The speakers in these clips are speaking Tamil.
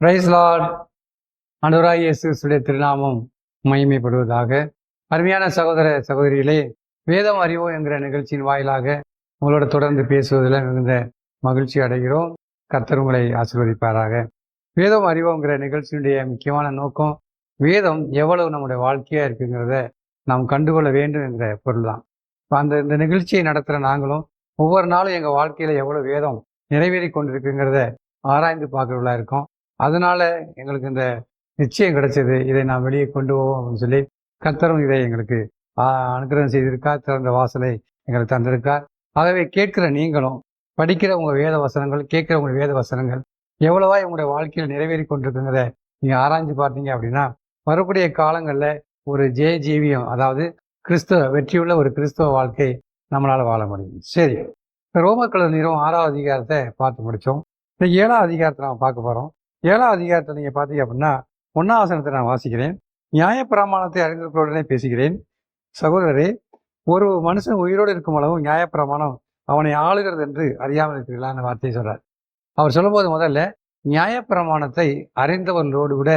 Price Lord. ஆண்டவராகிய இயேசு கிறிஸ்துவின் திருநாமம் மகிமைப்படுவதாக. அருமையான சகோதர சகோதரிகளே, வேதம் அறிவோம் என்கிற நிகழ்ச்சியின் வாயிலாக உங்களோட தொடர்ந்து பேசுவதில் மிகுந்த மகிழ்ச்சி அடைகிறோம். கர்த்தர் உங்களை ஆசீர்வதிப்பாராக. வேதம் அறிவோங்கிற நிகழ்ச்சியினுடைய முக்கியமான நோக்கம் வேதம் எவ்வளவு நம்முடைய வாழ்க்கையாக இருக்குங்கிறத நாம் கண்டுகொள்ள வேண்டும் என்கிற பொருள் தான். இந்த நிகழ்ச்சியை நடத்துகிற நாங்களும் ஒவ்வொரு நாளும் எங்கள் வாழ்க்கையில் எவ்வளோ வேதம் நிறைவேறி கொண்டிருக்குங்கிறத ஆராய்ந்து பார்க்குறவர்களா இருக்கோம். அதனால எங்களுக்கு இந்த நிச்சயம் கிடைச்சது, இதை நான் வெளியே கொண்டு போவோம் அப்படின்னு சொல்லி கர்த்தரும் இதை எங்களுக்கு அனுகிரகம் செய்திருக்கார். திறந்த வாசலை எங்களுக்கு தந்திருக்கார். ஆகவே கேட்கிற நீங்களும் படிக்கிற உங்கள் வேத வசனங்கள், கேட்குற உங்கள் வேத வசனங்கள் எவ்வளவா உங்களுடைய வாழ்க்கையில் நிறைவேறி கொண்டிருக்குங்கிறத நீங்கள் ஆராய்ஞ்சு பார்த்தீங்க அப்படின்னா வரக்கூடிய காலங்களில் ஒரு ஜீவியம், அதாவது வெற்றியுள்ள ஒரு கிறிஸ்தவ வாழ்க்கை நம்மளால் வாழ முடியும். சரி, ரோமக்கழுதை நிறுவனம் 6ஆவது அதிகாரத்தை பார்த்து முடித்தோம். இந்த 7ஆவது அதிகாரத்தை நாம் பார்க்க போகிறோம். 7ஆவது அதிகாரத்தை நீங்கள் பார்த்தீங்க அப்படின்னா 1ஆம் வசனத்தை நான் வாசிக்கிறேன். நியாயப்பிரமாணத்தை அறிந்திருக்கிறவுடனே பேசுகிறேன். சகோதரரே, ஒரு மனுஷன் உயிரோடு இருக்கும் அளவும் நியாயப்பிரமாணம் அவனை ஆளுகிறது என்று அறியாமல் இருக்கிறீர்களான்னு வார்த்தையை சொல்கிறார். அவர் சொல்லும்போது முதல்ல நியாயப்பிரமாணத்தை அறிந்தவர்களோடு கூட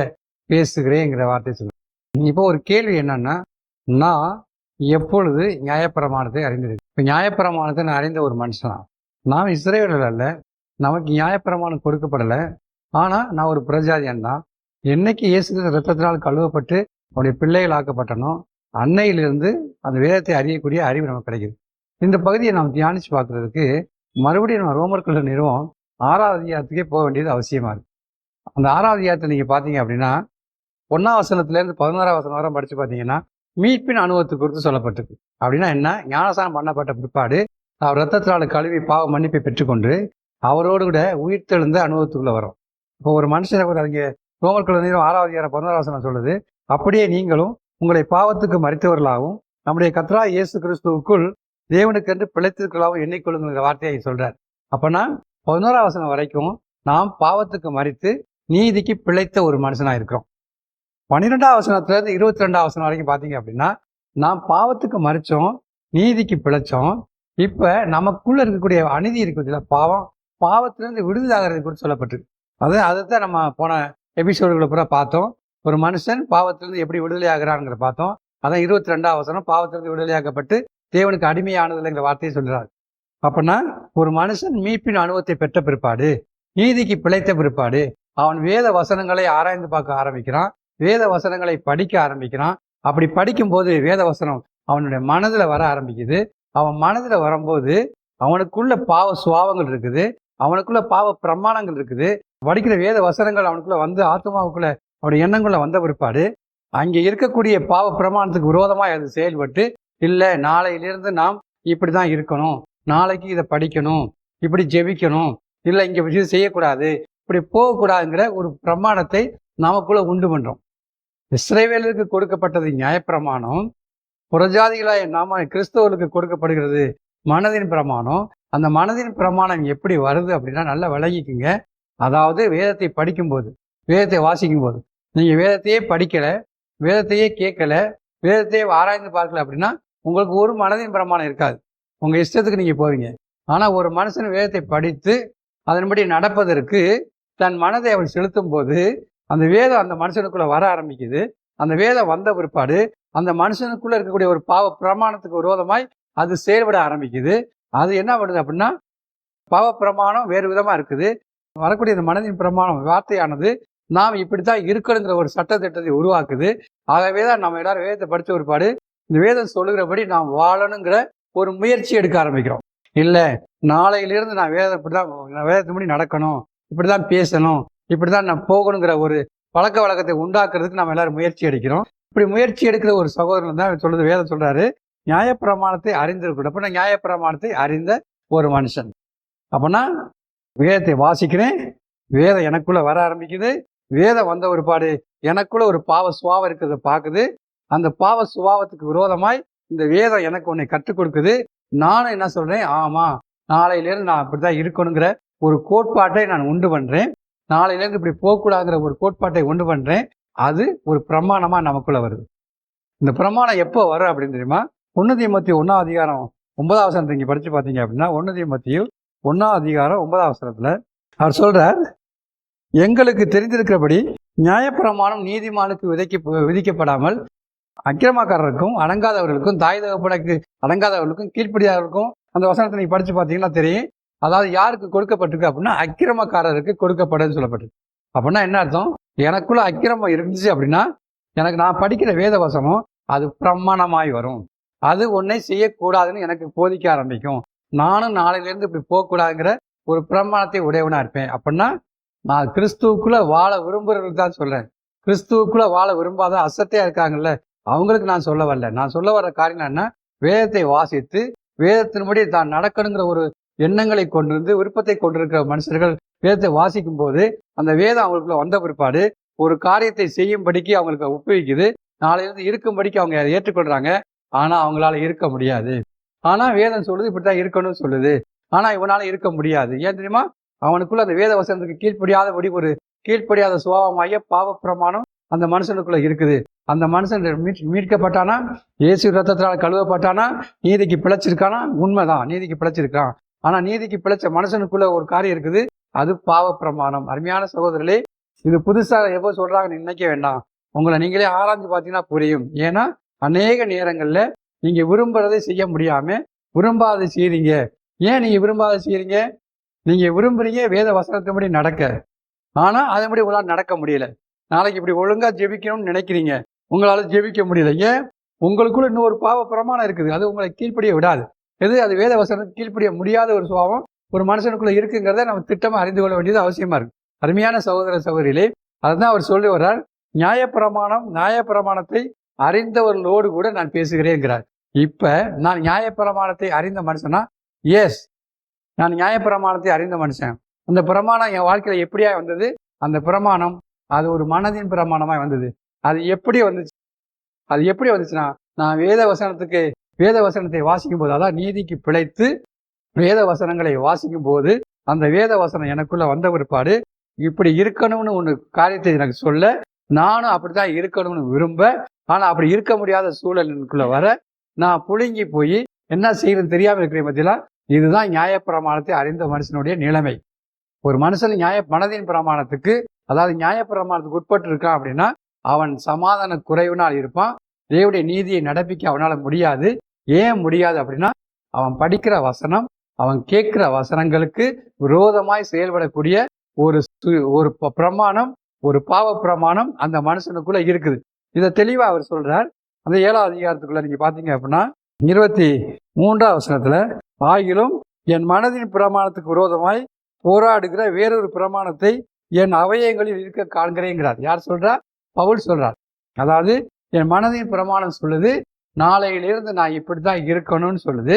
பேசுகிறேங்கிற வார்த்தையை சொல்கிறார். இப்போ ஒரு கேள்வி என்னன்னா, நான் எப்பொழுது நியாயப்பிரமாணத்தை அறிந்திருக்கேன்? இப்போ நியாயப்பிரமாணத்தை நான் அறிந்த ஒரு மனுஷனா? நாம் இஸ்ரவேலர் அல்ல, நமக்கு நியாயப்பிரமாணம் கொடுக்கப்படலை. ஆனால் நான் ஒரு புறஜாதியன் தான். என்னைக்கு இயேசு ரத்தத்தினால் கழுவப்பட்டு அவருடைய பிள்ளைகள் ஆக்கப்பட்டனோ அன்னையிலிருந்து அந்த வேதத்தை அறியக்கூடிய அறிவு நமக்கு கிடைக்குது. இந்த பகுதியை நாம் தியானித்து பார்க்குறதுக்கு மறுபடியும் நம்ம ரோமர்கள் நிறுவனம் 6ஆவது அதிகாரத்துக்கே போக வேண்டியது அவசியமாக இருக்குது. அந்த 6ஆவது அதிகாரத்தை நீங்கள் பார்த்தீங்க அப்படின்னா 1ஆம் வசனத்துலேருந்து 11ஆம் வசனம் வரை படித்து பார்த்தீங்கன்னா மீட்பின் அனுபவத்தை குறித்து சொல்லப்பட்டிருக்கு. அப்படின்னா என்ன? ஞானசானம் பண்ணப்பட்ட பிற்பாடு அவர் ரத்தத்தினால் கழுவி பாவ மன்னிப்பை பெற்றுக்கொண்டு அவரோடு கூட உயிர்த்தெழுந்த அனுபவத்துக்குள்ளே வரும். இப்போ ஒரு மனுஷனை கூட அவங்க ரோமர்கள் 6ஆவது அதிகாரம் 11ஆம் வசனம் சொல்லுது, அப்படியே நீங்களும் உங்களை பாவத்துக்கு மறித்தவர்களாகவும் நம்முடைய கர்த்தராகிய இயேசு கிறிஸ்துவுக்குள் தேவனுக்கென்று பிழைத்திருக்கலாகவும் எண்ணிக்கொள்ளுங்கிற வார்த்தையை சொல்றார். அப்போனா 11ஆம் வசனம் வரைக்கும் நாம் பாவத்துக்கு மறித்து நீதிக்கு பிழைத்த ஒரு மனுஷனா இருக்கிறோம். 12ஆம் வசனத்துலேருந்து 22ஆம் வசனம் வரைக்கும் பார்த்தீங்க அப்படின்னா நாம் பாவத்துக்கு மறித்தோம், நீதிக்கு பிழைச்சோம். இப்போ நமக்குள்ள இருக்கக்கூடிய அநீதி இருக்குது, பாவத்திலேருந்து விடுதலாகிறது குறித்து சொல்லப்பட்டிருக்கு. அதைத்தான் நம்ம போன எபிசோடுகளை பூரா பார்த்தோம். ஒரு மனுஷன் பாவத்திலிருந்து எப்படி விடுதலை ஆகிறாங்கிற பார்த்தோம். அதான் 22ஆம் வசனம், பாவத்திலிருந்து விடுதலையாக்கப்பட்டு தேவனுக்கு அடிமையானதில்லைங்கிற வார்த்தையை சொல்கிறார். அப்படின்னா ஒரு மனுஷன் மீட்பின் அனுபவத்தை பெற்ற பிற்பாடு, நீதிக்கு பிழைத்த பிற்பாடு அவன் வேத வசனங்களை ஆராய்ந்து பார்க்க ஆரம்பிக்கிறான், வேத வசனங்களை படிக்க ஆரம்பிக்கிறான். அப்படி படிக்கும்போது வேத வசனம் அவனுடைய மனதில் வர ஆரம்பிக்குது. அவன் மனதில் வரும்போது அவனுக்குள்ள பாவ சுபாவங்கள் இருக்குது, அவனுக்குள்ள பாவ பிரமாணங்கள் இருக்குது. படிக்கிற வேத வசனங்கள் அவனுக்குள்ள வந்து ஆத்மாவுக்குள்ள அவனுடைய எண்ணங்குள்ள வந்த பிற்பாடு அங்கே இருக்கக்கூடிய பாவ பிரமாணத்துக்கு விரோதமாக அது செயல்பட்டு, இல்லை நாளையிலிருந்து நாம் இப்படி தான் இருக்கணும், நாளைக்கு இதை படிக்கணும், இப்படி ஜெபிக்கணும், இல்லை இங்கே இது செய்யக்கூடாது, இப்படி போகக்கூடாதுங்கிற ஒரு பிரமாணத்தை நமக்குள்ள உண்டு பண்ணுறோம். இஸ்ரவேலருக்கு கொடுக்கப்பட்டது நியாயப்பிரமாணம், புறஜாதிகளாய் நாம கிறிஸ்தவர்களுக்கு கொடுக்கப்படுகிறது மனதின் பிரமாணம். அந்த மனதின் பிரமாணம் எப்படி வருது அப்படின்னா நல்லா விளங்கிக்குங்க. அதாவது வேதத்தை படிக்கும்போது, வேதத்தை வாசிக்கும் போது, நீங்கள் வேதத்தையே படிக்கலை, வேதத்தையே கேட்கலை, வேதத்தையே ஆராய்ந்து பார்க்கல அப்படின்னா உங்களுக்கு ஒரு மனதின் பிரமாணம் இருக்காது. உங்கள் இஷ்டத்துக்கு நீங்கள் போவீங்க. ஆனால் ஒரு மனுஷன் வேதத்தை படித்து அதன்படி நடப்பதற்கு தன் மனதை அவன் செலுத்தும் போது அந்த வேதம் அந்த மனுஷனுக்குள்ளே வர ஆரம்பிக்குது. அந்த வேதம் வந்த பிற்பாடு அந்த மனுஷனுக்குள்ளே இருக்கக்கூடிய ஒரு பாவ பிரமாணத்துக்கு விரோதமாய் அது செயல்பட ஆரம்பிக்குது. அது என்ன பண்ணுது அப்படின்னா பாவ பிரமாணம் வேறு விதமாக இருக்குது. வரக்கூடிய இந்த மனதின் பிரமாணம் வார்த்தையானது நாம் இப்படித்தான் இருக்கணுங்கிற ஒரு சட்டத்திட்டத்தை உருவாக்குது. ஆகவே தான் நம்ம எல்லாரும் வேதத்தை படித்த ஒருபாடு இந்த வேதம் சொல்லுகிறபடி நாம் வாழணுங்கிற ஒரு முயற்சி எடுக்க ஆரம்பிக்கிறோம். இல்லை நாளையிலிருந்து நான் வேதத்தின்படி நடக்கணும், இப்படிதான் பேசணும், இப்படிதான் நான் போகணுங்கிற ஒரு பழக்க வழக்கத்தை உண்டாக்குறதுக்கு நம்ம எல்லாரும் முயற்சி எடுக்கிறோம். இப்படி முயற்சி எடுக்கிற ஒரு சகோதரன் தான் சொல்லுது, வேதம் சொல்றாரு நியாயப்பிரமாணத்தை அறிந்திருக்கணும். அப்படின்னா நியாயப்பிரமாணத்தை அறிந்த ஒரு மனுஷன். அப்படின்னா வேதத்தை வாசிக்கிறேன், வேதம் எனக்குள்ள வர ஆரம்பிக்குது, வேதம் வந்த ஒரு பாடு எனக்குள்ள ஒரு பாவ சுபாவம் இருக்கிறத பார்க்குது. அந்த பாவ சுபாவத்துக்கு விரோதமாய் இந்த வேதம் எனக்கு உன்னை கற்றுக் கொடுக்குது. நானும் என்ன சொல்றேன், ஆமா நாளையிலேருந்து நான் அப்படிதான் இருக்கணுங்கிற ஒரு கோட்பாட்டை நான் உண்டு பண்றேன், நாளையிலேருந்து இப்படி போகக்கூடாதுங்கிற ஒரு கோட்பாட்டை உண்டு பண்றேன். அது ஒரு பிரமாணமா நமக்குள்ள வருது. இந்த பிரமாணம் எப்போ வரும் அப்படின்னு தெரியுமா? 1 தீமோத்தேயு 1ஆம் அதிகாரம் 9ஆம் வசனத்தை இங்கே படித்து பார்த்தீங்க அப்படின்னா 1 தீமோத்தேயு 1ஆம் அதிகாரம் 9ஆம் வசனத்தில் அவர் சொல்றார், எங்களுக்கு தெரிந்திருக்கிறபடி நியாயப்பிரமாணம் நீதிமானுக்கு விதிக்கப்படாமல் அக்கிரமக்காரருக்கும் அடங்காதவர்களுக்கும் தாய் தகப்பனுக்கு அடங்காதவர்களுக்கும் கீழ்ப்படியாதவர்களுக்கும் அந்த வசனத்தை நீங்க படிச்சு பார்த்தீங்கன்னா தெரியும். அதாவது யாருக்கு கொடுக்கப்பட்டிருக்கு அப்படின்னா அக்கிரமக்காரருக்கு கொடுக்கப்படுன்னு சொல்லப்பட்டிருக்கு. அப்படின்னா என்ன அர்த்தம்? எனக்குள்ள அக்கிரமம் இருந்துச்சு அப்படின்னா எனக்கு நான் படிக்கிற வேத வசனம் அது பிரமாணமாய் வரும். அது ஒன்றை செய்யக்கூடாதுன்னு எனக்கு போதிக்க ஆரம்பிக்கும். நானும் நாளையிலேருந்து இப்படி போகக்கூடாதுங்கிற ஒரு பிரமாணத்தை உடையவனா இருப்பேன். அப்படின்னா நான் கிறிஸ்துவுக்குள்ள வாழ விரும்புறவர்கள் தான் சொல்றேன். கிறிஸ்துவுக்குள்ள வாழ விரும்பாத அசத்தையா இருக்காங்கல்ல, அவங்களுக்கு நான் சொல்ல வரல. நான் சொல்ல வர்ற காரியம் என்ன, வேதத்தை வாசித்து வேதத்தின்படி தான் நடக்கணுங்கிற ஒரு எண்ணங்களை கொண்டிருந்து விருப்பத்தை கொண்டிருக்கிற மனுஷர்கள் வேதத்தை வாசிக்கும் போது அந்த வேதம் அவங்களுக்குள்ள வந்த பிற்பாடு ஒரு காரியத்தை செய்யும்படிக்கு அவங்களுக்கு ஒப்புவிக்குது. நாளையிலிருந்து இருக்கும்படிக்கு அவங்க அதை ஏற்றுக்கொள்றாங்க. ஆனா அவங்களால இருக்க முடியாது. ஆனா வேதம் சொல்லுது இப்படித்தான் இருக்கணும்னு சொல்லுது. ஆனா இவனால இருக்க முடியாது. ஏன் தெரியுமா? அவனுக்குள்ள அந்த வேத வசனத்துக்கு கீழ்ப்படியாதபடி ஒரு கீழ்ப்படியாத சுபாவமாகிய பாவ பிரமாணம் அந்த மனுஷனுக்குள்ள இருக்குது. அந்த மனுஷன் மீட்கப்பட்டானா, இயேசு ரத்தத்தினால் கழுவப்பட்டானா, நீதிக்கு பிழைச்சிருக்கானா? உண்மைதான், நீதிக்கு பிழைச்சிருக்கான். ஆனா நீதிக்கு பிழைச்ச மனுஷனுக்குள்ள ஒரு காரியம் இருக்குது, அது பாவ பிரமாணம். அருமையான சகோதரர்களே, இது புதுசா எப்போ சொல்றாங்கன்னு நினைக்க வேண்டாம். உங்களை நீங்களே ஆராய்ஞ்சு பார்த்தீங்கன்னா புரியும். ஏன்னா அநேக நேரங்கள்ல நீங்க விரும்புறதை செய்ய முடியாம விரும்பாதை செய்யறீங்க. ஏன் நீங்க விரும்பாதை செய்யறீங்க? நீங்க விரும்புறீங்க வேத வசனத்தின்படி நடக்க, ஆனா அதன்படி உங்களால் நடக்க முடியல. நாளைக்கு இப்படி ஒழுங்கா ஜெபிக்கணும்னு நினைக்கிறீங்க, உங்களால ஜெபிக்க முடியல. ஏன்? உங்களுக்குள்ள இன்னும் ஒரு பாவ பிரமாணம் இருக்குது, அது உங்களை கீழ்ப்படிய விடாது. எது? அது வேத வசனத்துக்கு கீழ்ப்படிய முடியாத ஒரு சுபாவம் ஒரு மனுஷனுக்குள்ள இருக்குங்கிறத நம்ம திட்டமா அறிந்து கொள்ள வேண்டியது அவசியமா இருக்கு. அருமையான சகோதர சகோதரிகளே, அதுதான் அவர் சொல்லி வர்றார். நியாயப்பிரமாணத்தை அறிந்தவர்களோடு கூட நான் பேசுகிறேங்கிறார். இப்ப நான் நியாயப்பிரமாணத்தை அறிந்த மனுஷனா? எஸ், நான் நியாயப்பிரமாணத்தை அறிந்த மனுஷன். அந்த பிரமாணம் என் வாழ்க்கையில எப்படியா வந்தது? அந்த பிரமாணம் அது ஒரு மனதின் பிரமாணமாய் வந்தது. அது எப்படி வந்துச்சுன்னா, நான் வேத வசனத்தை வாசிக்கும் போது, அதான் நீதிக்கு பிழைத்து வேத வசனங்களை வாசிக்கும் போது அந்த வேத வசனம் எனக்குள்ள வந்த பிற்பாடு இப்படி இருக்கணும்னு ஒன்று காரியத்தை எனக்கு சொல்ல, நானும் அப்படித்தான் இருக்கணும்னு விரும்ப, ஆனா அப்படி இருக்க முடியாத சூழலுக்குள்ள வர நான் புழுங்கி போய் என்ன செய்யறதுன்னு தெரியாம இருக்கிற பத்தியில. இதுதான் நியாயப்பிரமாணத்தை அறிந்த மனுஷனுடைய நிலைமை. ஒரு மனுஷன் மனதின் பிரமாணத்துக்கு, அதாவது நியாயப்பிரமாணத்துக்கு உட்பட்டு இருக்கான் அப்படின்னா அவன் சமாதான குறைவினால் இருப்பான். தேவனுடைய நீதியை நடப்பிக்க அவனால முடியாது. ஏன் முடியாது அப்படின்னா அவன் படிக்கிற வசனம், அவன் கேட்கிற வசனங்களுக்கு விரோதமாய் செயல்படக்கூடிய ஒரு பிரமாணம், ஒரு பாவ பிரமாணம் அந்த மனுஷனுக்குள்ள இருக்குது. இதை தெளிவா அவர் சொல்றார். அந்த 7ஆம் அதிகாரத்துக்குள்ள நீங்க பாத்தீங்க அப்படின்னா 23ஆம் வசனத்துல, ஆகிலும் என் மனதின் பிரமாணத்துக்கு விரோதமாய் போராடுகிற வேறொரு பிரமாணத்தை என் அவயங்களில் இருக்க காண்கிறேங்கிறார். யார் சொல்றா? பவுல் சொல்றார். அதாவது என் மனதின் பிரமாணம் சொல்லுது நாளையிலிருந்து நான் இப்படித்தான் இருக்கணும்னு சொல்லுது.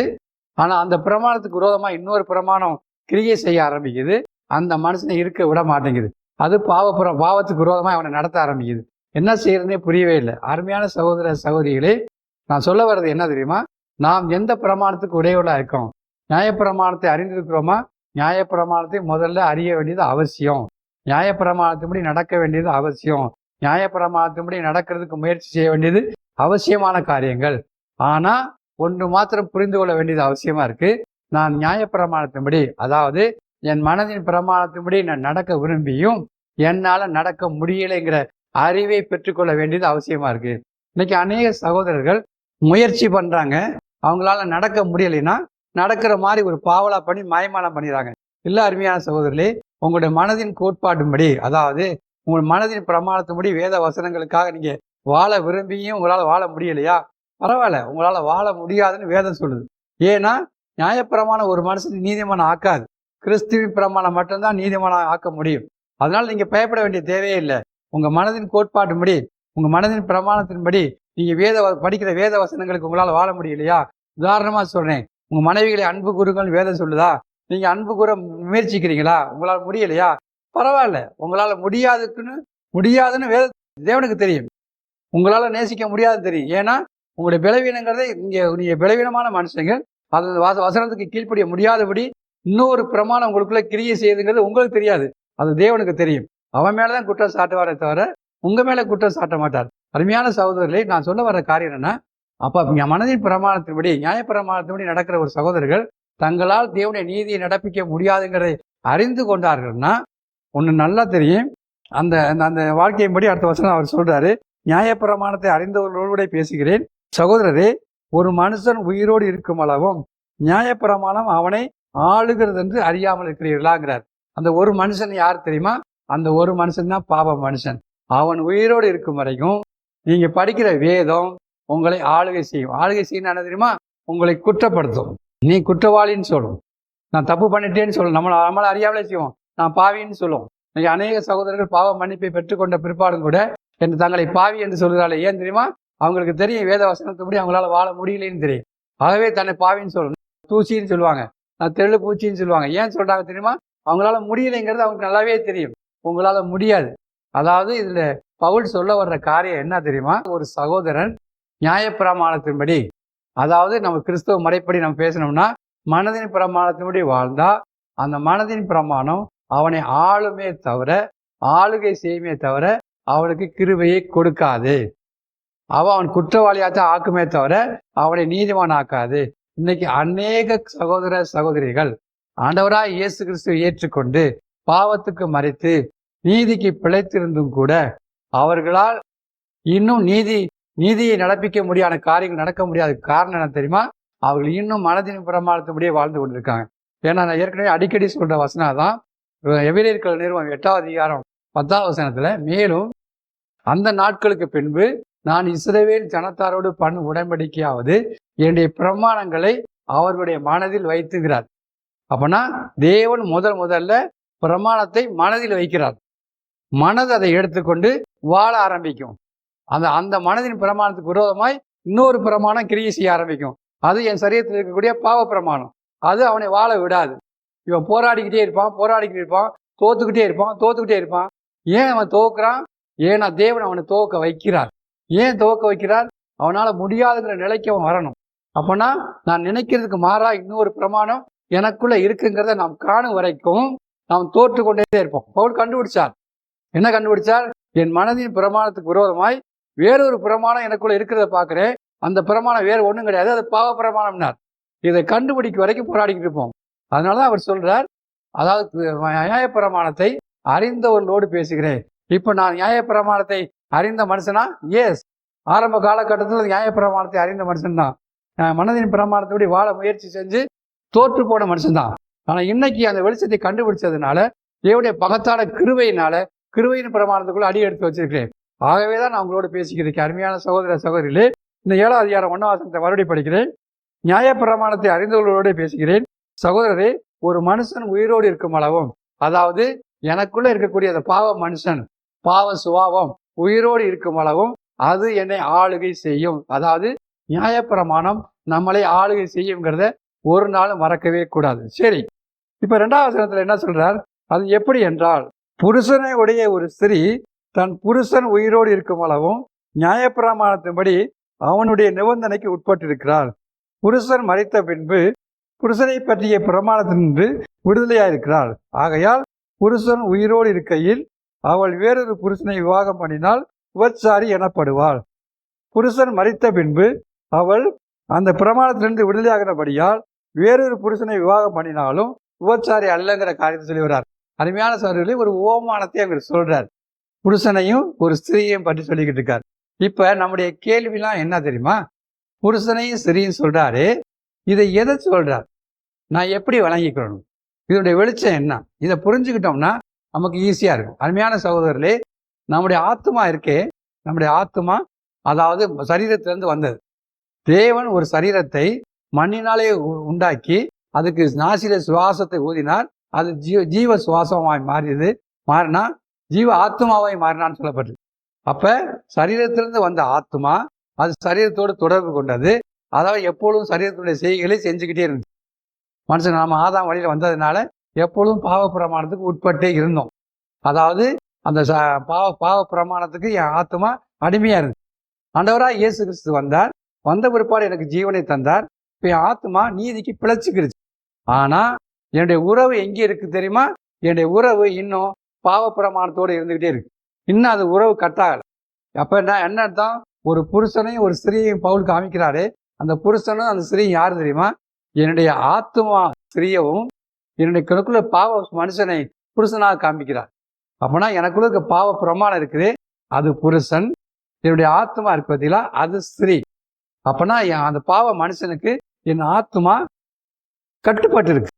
ஆனா அந்த பிரமாணத்துக்கு விரோதமா இன்னொரு பிரமாணம் கிரியை செய்ய ஆரம்பிக்குது. அந்த மனுஷனை இருக்க விட மாட்டேங்குது. அது பாவத்துக்கு விரோதமா அவனை நடத்த ஆரம்பிக்குது. என்ன செய்யறதுனே புரியவே இல்லை. அருமையான சகோதர சகோதரிகளே, நான் சொல்ல வர்றது என்ன தெரியுமா? நாம் எந்த பிரமாணத்துக்கு உடையவர்களா இருக்கோம்? நியாயப்பிரமாணத்தை அறிந்திருக்கிறோமா? நியாயப்பிரமாணத்தை முதல்ல அறிய வேண்டியது அவசியம். நியாயப்பிரமாணத்தின்படி நடக்க வேண்டியது அவசியம். நியாயப்பிரமாணத்தின்படி நடக்கிறதுக்கு முயற்சி செய்ய வேண்டியது அவசியமான காரியங்கள். ஆனா ஒன்று மாத்திரம் புரிந்து கொள்ள வேண்டியது அவசியமா இருக்கு. நான் நியாயப்பிரமாணத்தின்படி, அதாவது என் மனதின் பிரமாணத்தின்படி நான் நடக்க விரும்பியும் என்னால நடக்க முடியலைங்கிற அறிவை பெற்றுக்கொள்ள வேண்டியது அவசியமா இருக்கு. இன்னைக்கு அநேக சகோதரர்கள் முயற்சி பண்றாங்க, அவங்களால நடக்க முடியலைன்னா நடக்கிற மாதிரி ஒரு பாவலா பண்ணி மாயமானம் பண்ணிடுறாங்க. இல்ல அருமையான சகோதரர்களே, உங்களுடைய மனதின் கோட்பாட்டின்படி, அதாவது உங்கள் மனதின் பிரமாணத்தின்படி வேத வசனங்களுக்காக நீங்க வாழ விரும்பியும் உங்களால வாழ முடியலையா? பரவாயில்ல, உங்களால வாழ முடியாதுன்னு வேதம் சொல்லுது. ஏன்னா நியாயப்பிரமாணம் ஒரு மனுஷன் நீதிமானம் ஆக்காது. கிறிஸ்துவின் பிரமாணம் மட்டும்தான் நீதிமானம் ஆக்க முடியும். அதனால நீங்க பயப்பட வேண்டிய தேவையே இல்லை. உங்க மனதின் கோட்பாட்டின்படி, உங்க மனதின் பிரமாணத்தின்படி நீங்க படிக்கிற வேத வசனங்களுக்கு உங்களால வாழ முடியலையா? உதாரணமா சொல்றேன், உங்க மனைவிகளை அன்பு கூறுங்கள் வேதம் சொல்லுதா? நீங்க அன்பு கூற முயற்சிக்கிறீங்களா? உங்களால முடியலையா? பரவாயில்ல, உங்களால முடியாதுன்னு தேவனுக்கு தெரியும். உங்களால நேசிக்க முடியாதுன்னு தெரியும். ஏன்னா உங்களுடைய பலவீனங்கிறதே நீங்க பலவீனமான மனுஷங்க. அது வசனத்துக்கு கீழ்ப்படிய முடியாதபடி இன்னொரு பிரமாணம் உங்களுக்குள்ள கிரியை செய்யுதுங்கிறது உங்களுக்கு தெரியாது, அது தேவனுக்கு தெரியும். அவன் மேலதான் குற்றம் சாட்டுவாரே தவிர உங்க மேல குற்றம் சாட்ட மாட்டார். அருமையான சகோதரர்களே, நான் சொல்ல வர்ற காரியம் என்னன்னா, அப்ப மனதின் பிரமாணத்தின்படி, நியாயப்பிரமாணத்தின்படி நடக்கிற ஒரு சகோதரர்கள் தங்களால் தேவனுடைய நீதியை நடப்பிக்க முடியாதுங்கிறதை அறிந்து கொண்டார்கள்னா ஒன்று நல்லா தெரியும். அந்த அந்த அந்த வாழ்க்கையின்படி அடுத்த வசனம் அவர் சொல்றாரு, நியாயப்பிரமாணத்தை அறிந்தவர்களோடு பேசுகிறேன், சகோதரரே, ஒரு மனுஷன் உயிரோடு இருக்கும் அளவும் நியாயப்பிரமாணம் அவனை ஆளுகிறது என்று அறியாமல் இருக்கிறீர்களாங்கிறார். அந்த ஒரு மனுஷன் யார் தெரியுமா? அந்த ஒரு மனுஷன் தான் பாவ மனுஷன். அவன் உயிரோடு இருக்கும் வரைக்கும் நீங்க படிக்கிற வேதம் உங்களை ஆளுகை செய்யும். ஆளுகை செய்யணும் என்ன தெரியுமா? உங்களை குற்றப்படுத்தும். நீ குற்றவாளின்னு சொல்லும், நான் தப்பு பண்ணிட்டேன்னு சொல்லும், நம்மளை அறியாமலே செய்வோம், நான் பாவின்னு சொல்லுவோம். இன்னைக்கு அநேக சகோதரர்கள் பாவ மன்னிப்பை பெற்றுக்கொண்ட பிற்பாடும் கூட என்று தங்களை பாவி என்று சொல்கிறாள். ஏன் தெரியுமா? அவங்களுக்கு தெரியும் வேத வசனத்துப்படி அவங்களால வாழ முடியலன்னு தெரியும். ஆகவே தன்னை பாவின்னு சொல்லணும். தூசின்னு சொல்லுவாங்க, நான் தெள்ளு பூச்சின்னு சொல்லுவாங்க. ஏன் சொல்றாங்க தெரியுமா? அவங்களால முடியலைங்கிறது அவங்களுக்கு நல்லாவே தெரியும். உங்களால முடியாது. அதாவது இதுல பவுல் சொல்ல வர்ற காரியம் என்ன தெரியுமா? ஒரு சகோதரன் நியாயப்பிரமாணத்தின்படி, அதாவது நம்ம கிறிஸ்தவ முறைப்படி நம்ம பேசணும்னா மனதின் பிரமாணத்தின்படி வாழ்ந்தா அந்த மனதின் பிரமாணம் அவனை ஆளுமே தவிர, ஆளுகை செய்யுமே தவிர அவனுக்கு கிருபையை கொடுக்காது. அவன் குற்றவாளியாச்சும் ஆக்குமே தவிர அவனை நீதிமான் ஆக்காது. இன்னைக்கு அநேக சகோதர சகோதரிகள் ஆண்டவராய் இயேசு கிறிஸ்துவை ஏற்றுக்கொண்டு பாவத்துக்கு மறித்து நீதிக்கு பிழைத்திருந்தும் கூட அவர்களால் இன்னும் நீதியை நடப்பிக்க முடியாத காரியங்கள் நடக்க முடியாத காரணம் என்ன தெரியுமா? அவர்கள் இன்னும் மனதின் பிரமாணத்தின்படியே வாழ்ந்து கொண்டிருக்காங்க. ஏன்னா நான் ஏற்கனவே அடிக்கடி சொல்ற வசனம் தான், எபிரேயர்கள் நிறுவனம் 8வது அதிகாரம் 10வது வசனத்துல, மேலும் அந்த நாட்களுக்கு பின்பு நான் இஸ்ரவேல் ஜனத்தாரோடு பண்ணும் உடன்படிக்கையாவது என்னுடைய பிரமாணங்களை அவர்களுடைய மனதில் வைத்துகிறார். அப்பனா தேவன் முதல்ல பிரமாணத்தை மனதில் வைக்கிறார். மனது அதை எடுத்துக்கொண்டு வாழ ஆரம்பிக்கும். அந்த மனதின் பிரமாணத்துக்கு விரோதமாய் இன்னொரு பிரமாணம் கிரியை செய்ய ஆரம்பிக்கும். அது என் சரீரத்தில் இருக்கக்கூடிய பாவ பிரமாணம். அது அவனை வாழ விடாது. இவன் போராடிக்கிட்டே இருப்பான், தோத்துக்கிட்டே இருப்பான். ஏன் அவன் துவக்கிறான்? ஏன்னா தேவன் அவனை துவக்க வைக்கிறார். ஏன் துவக்க வைக்கிறார்? அவனால முடியாதுங்கிற நிலைக்கு அவன் வரணும். அப்பனா நான் நினைக்கிறதுக்கு மாறா இன்னொரு பிரமாணம் எனக்குள்ள இருக்குங்கிறத நாம் காணும் வரைக்கும் நாம் தோற்று கொண்டே இருப்போம். பவுல் கண்டுபிடிச்சார். என்ன கண்டுபிடிச்சார்? என் மனதின் பிரமாணத்துக்கு விரோதமாய் வேறொரு பிரமாணம் எனக்குள்ள இருக்கிறத பார்க்கிறேன். அந்த பிரமாணம் வேறு ஒன்றும் கிடையாது, அது பாவ பிரமாணம்னார். இதை கண்டுபிடிக்க வரைக்கும் போராடிக்கிட்டு இருப்போம். அதனாலதான் அவர் சொல்றார், அதாவது நியாயப்பிரமாணத்தை அறிந்தவர்களோடு பேசுகிறேன். இப்ப நான் நியாயப்பிரமாணத்தை அறிந்த மனுஷனா? எஸ். ஆரம்ப காலகட்டத்தில் நியாயப்பிரமாணத்தை அறிந்த மனுஷன் தான். மனதின் பிரமாணத்தோடு வாழ முயற்சி செஞ்சு தோற்று போன மனுஷன்தான். ஆனா இன்னைக்கு அந்த வெளிச்சத்தை கண்டுபிடிச்சதுனால, தேவனுடைய பகத்தான கிருபையின் பிரமாணத்துக்குள்ள அடி எடுத்து வச்சிருக்கிறேன். ஆகவேதான் நான் உங்களோட பேசிக்கிறேன். அருமையான சகோதர சகோதரிகளே, இந்த 7வது அதிகாரம் 1வது வசனத்தை மறுபடியும் படிக்கிறேன். நியாயப்பிரமாணத்தை அறிந்தவர்களோடு பேசுகிறேன், சகோதரரே, ஒரு மனுஷன் உயிரோடு இருக்கும் அளவும், அதாவது எனக்குள்ள இருக்கக்கூடிய அந்த பாவ மனுஷன், பாவ சுபாவம் உயிரோடு இருக்கும் அளவும் அது என்னை ஆளுகை செய்யும். அதாவது நியாயப்பிரமாணம் நம்மளை ஆளுகை செய்யுங்கிறத ஒரு நாளும் மறக்கவே கூடாது. சரி, இப்ப 2வது வசனத்துல என்ன சொல்றார்? அது எப்படி என்றால், புருஷனை உடைய ஒரு ஸ்திரீ தன் புருஷன் உயிரோடு இருக்கும் அளவும் நியாயப்பிரமாணத்தின்படி அவனுடைய நிபந்தனைக்கு உட்பட்டிருக்கிறாள். புருஷன் மரித்த பின்பு புருஷனை பற்றிய பிரமாணத்தினின்று விடுதலையாயிருக்கிறாள். ஆகையால் புருஷன் உயிரோடு இருக்கையில் அவள் வேறொரு புருஷனை விவாகம் பண்ணினால் விபச்சாரி எனப்படுவாள். புருஷன் மரித்த பின்பு அவள் அந்த பிரமாணத்திலிருந்து விடுதலையாகிறபடியால் வேறொரு புருஷனை விவாகம் பண்ணினாலும் விபச்சாரி அல்லங்கிற காரியத்தை சொல்லி வர்றார். அருமையான சகோதரர்களே, ஒரு ஓமானத்தை அங்க சொல்றார். புருஷனையும் ஒரு ஸ்திரீயையும் பற்றி சொல்லிக்கிட்டு இருக்கார். இப்ப நம்முடைய கேள்விலாம் என்ன தெரியுமா? புருஷனையும் ஸ்திரீயும் சொல்றாரு, இதை எதை சொல்றார்? நான் எப்படி வழங்கிக்கணும்? இதனுடைய வெளிச்சம் என்ன? இதை புரிஞ்சுக்கிட்டோம்னா நமக்கு ஈஸியா இருக்கும். அருமையான சகோதரர்களே, நம்முடைய ஆத்மா இருக்கே, நம்முடைய ஆத்மா அதாவது சரீரத்திலிருந்து வந்தது. தேவன் ஒரு சரீரத்தை மண்ணினாலே உண்டாக்கி அதுக்கு நாசில சுவாசத்தை ஊதினார். அது ஜீவ சுவாசமாய் மாறினா ஜீவ ஆத்மாவாய் மாறினான்னு சொல்லப்பட்டது. அப்ப சரீரத்திலிருந்து வந்த ஆத்மா அது சரீரத்தோடு தொடர்பு கொண்டது. அதாவது எப்பொழுதும் சரீரத்துடைய செய்கைகளை செஞ்சுக்கிட்டே இருந்துச்சு. மனுஷன் நாம ஆதாம் வழியில வந்ததுனால எப்பொழுதும் பாவ பிரமாணத்துக்கு உட்பட்டே இருந்தோம். அதாவது அந்த பாவ பிரமாணத்துக்கு என் ஆத்மா அடிமையா இருந்துச்சு. ஆண்டவராய் இயேசு கிறிஸ்து வந்த பிற்பாடு எனக்கு ஜீவனை தந்தார். இப்ப என் ஆத்மா நீதிக்கு பிழைச்சுக்கிருச்சு. ஆனா என்னுடைய உறவு எங்கே இருக்கு தெரியுமா? என்னுடைய உறவு இன்னும் பாவ பிரமாணத்தோடு இருந்துகிட்டே இருக்கு. இன்னும் அது உறவு கட்டாகல. அப்ப என்ன அர்த்தம்? ஒரு புருஷனையும் ஒரு ஸ்திரீயையும் பவுல் காமிக்கிறாரு. அந்த புருஷனும் அந்த ஸ்திரீயும் யாரு தெரியுமா? என்னுடைய ஆத்மா ஸ்திரீயவும் என்னுடைய கணக்குள்ள பாவ மனுஷனை புருஷனாக காமிக்கிறார். அப்போனா எனக்குள்ள இருக்க பாவ பிரமாணம் இருக்குது, அது புருஷன். என்னுடைய ஆத்மா இருக்கு பார்த்தீங்களா, அது ஸ்திரீ. அப்போனா அந்த பாவ மனுஷனுக்கு என் ஆத்மா கட்டுப்பட்டு இருக்கு,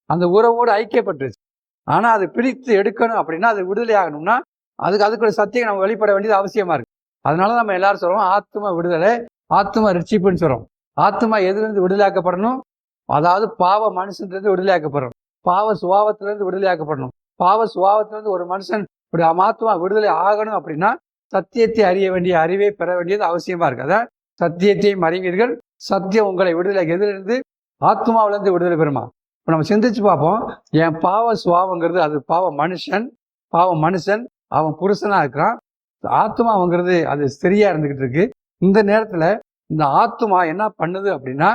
அந்த உறவோடு ஐக்கியப்பட்டுருச்சு. ஆனால் அது பிரித்து எடுக்கணும் அப்படின்னா, அது விடுதலை ஆகணும்னா அதுக்கு சத்தியம் நம்ம வெளிப்பட வேண்டியது அவசியமா இருக்கு. அதனால நம்ம எல்லாரும் சொல்றோம் ஆத்மா விடுதலை, ஆத்மா ரட்சிப்புன்னு சொல்றோம். ஆத்மா எதுலேருந்து விடுதலையாக்கப்படணும்? அதாவது பாவ மனுஷன்லேருந்து விடுதலையாக்கப்படணும், பாவ சுபாவத்திலேருந்து விடுதலையாக்கப்படணும். பாவ சுபாவத்திலேருந்து ஒரு மனுஷன் ஆத்மா விடுதலை ஆகணும் அப்படின்னா சத்தியத்தை அறிய வேண்டிய அறிவை பெற வேண்டியது அவசியமா இருக்கு. அதான் சத்தியத்தையும் அறிவீர்கள், சத்தியம் உங்களை விடுதலை. எதிலிருந்து? ஆத்மாவிலேருந்து விடுதலை பெறுமா. இப்போ நம்ம சிந்திச்சு பார்ப்போம். என் பாவ சுபாவங்கிறது அது பாவ மனுஷன், அவன் புருஷனா இருக்கிறான். ஆத்மாங்கிறது அது ஸ்திரியா இருந்துகிட்டு இருக்கு. இந்த நேரத்துல இந்த ஆத்மா என்ன பண்ணுது அப்படின்னா,